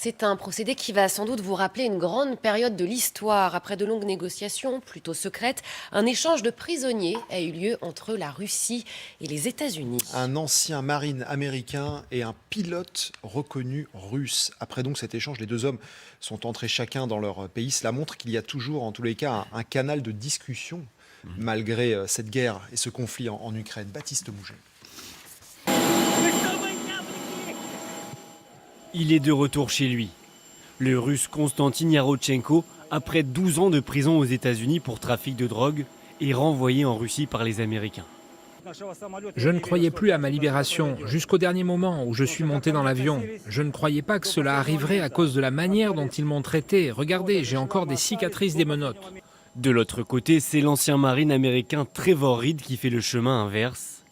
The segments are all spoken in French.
C'est un procédé qui va sans doute vous rappeler une grande période de l'histoire. Après de longues négociations, plutôt secrètes, un échange de prisonniers a eu lieu entre la Russie et les États-Unis. Un ancien marine américain et un pilote reconnu russe. Après donc cet échange, les deux hommes sont entrés chacun dans leur pays. Cela montre qu'il y a toujours, en tous les cas, un canal de discussion malgré cette guerre et ce conflit en Ukraine. Baptiste Mouget. Il est de retour chez lui. Le russe Konstantin Yarotchenko, après 12 ans de prison aux États-Unis pour trafic de drogue, est renvoyé en Russie par les Américains. Je ne croyais plus à ma libération, jusqu'au dernier moment où je suis monté dans l'avion. Je ne croyais pas que cela arriverait à cause de la manière dont ils m'ont traité. Regardez, j'ai encore des cicatrices des menottes. De l'autre côté, c'est l'ancien marine américain Trevor Reed qui fait le chemin inverse.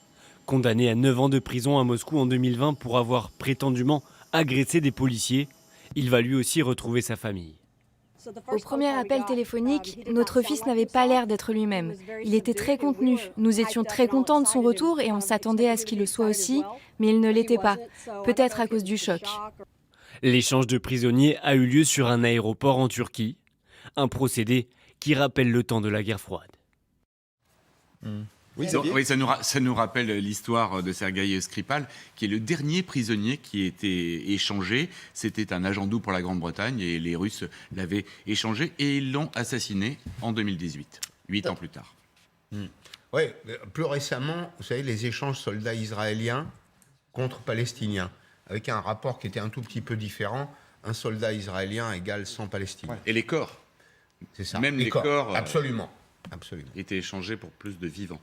Condamné à 9 ans de prison à Moscou en 2020 pour avoir prétendument agressé des policiers, il va lui aussi retrouver sa famille. Au premier appel téléphonique, notre fils n'avait pas l'air d'être lui-même. Il était très contenu. Nous étions très contents de son retour et on s'attendait à ce qu'il le soit aussi, mais il ne l'était pas. Peut-être à cause du choc. L'échange de prisonniers a eu lieu sur un aéroport en Turquie. Un procédé qui rappelle le temps de la guerre froide. Oui, Oui, ça nous rappelle l'histoire de Sergueï Skripal, qui est le dernier prisonnier qui a été échangé. C'était un agent doux pour la Grande-Bretagne et les Russes l'avaient échangé et ils l'ont assassiné en 2018, 8 ans plus tard. Oui, plus récemment, vous savez, les échanges soldats israéliens contre palestiniens, avec un rapport qui était un tout petit peu différent. Un soldat israélien égale 100 Palestiniens. Et les corps, C'est ça. même les corps absolument. étaient échangés pour plus de vivants.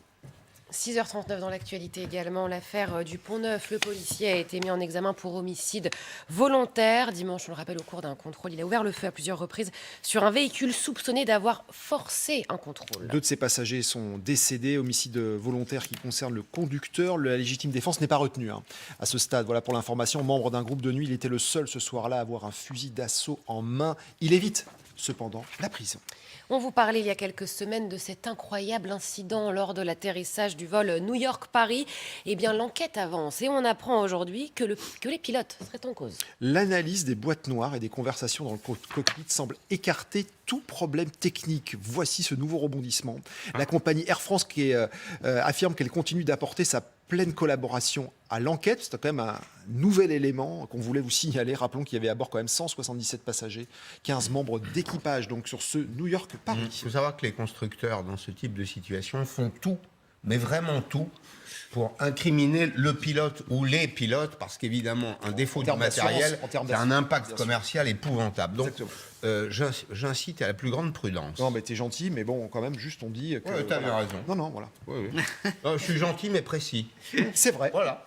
6h39 dans l'actualité également, l'affaire du Pont-Neuf. Le policier a été mis en examen pour homicide volontaire. Dimanche, on le rappelle, au cours d'un contrôle, il a ouvert le feu à plusieurs reprises sur un véhicule soupçonné d'avoir forcé un contrôle. 2 de ses passagers sont décédés. Homicide volontaire qui concerne le conducteur. La légitime défense n'est pas retenue à ce stade. Voilà pour l'information. Membre d'un groupe de nuit, il était le seul ce soir-là à avoir un fusil d'assaut en main. Il évite cependant la prison. On vous parlait il y a quelques semaines de cet incroyable incident lors de l'atterrissage du vol New York-Paris. Eh bien, l'enquête avance et on apprend aujourd'hui que les pilotes seraient en cause. L'analyse des boîtes noires et des conversations dans le cockpit semble écarter tout problème technique. Voici ce nouveau rebondissement. La compagnie Air France qui affirme qu'elle continue d'apporter sa pleine collaboration à l'enquête. C'est quand même un nouvel élément qu'on voulait vous signaler. Rappelons qu'il y avait à bord quand même 177 passagers, 15 membres d'équipage donc sur ce New York-Paris. Il faut savoir que les constructeurs, dans ce type de situation, font tout, mais vraiment tout, pour incriminer le pilote ou les pilotes, parce qu'évidemment, un défaut du matériel, c'est un impact commercial épouvantable. Donc, j'incite à la plus grande prudence. Non, mais t'es gentil, mais bon, quand même, juste on dit que... Oui, t'avais raison. Non, voilà. Je suis gentil, mais précis. C'est vrai. Voilà.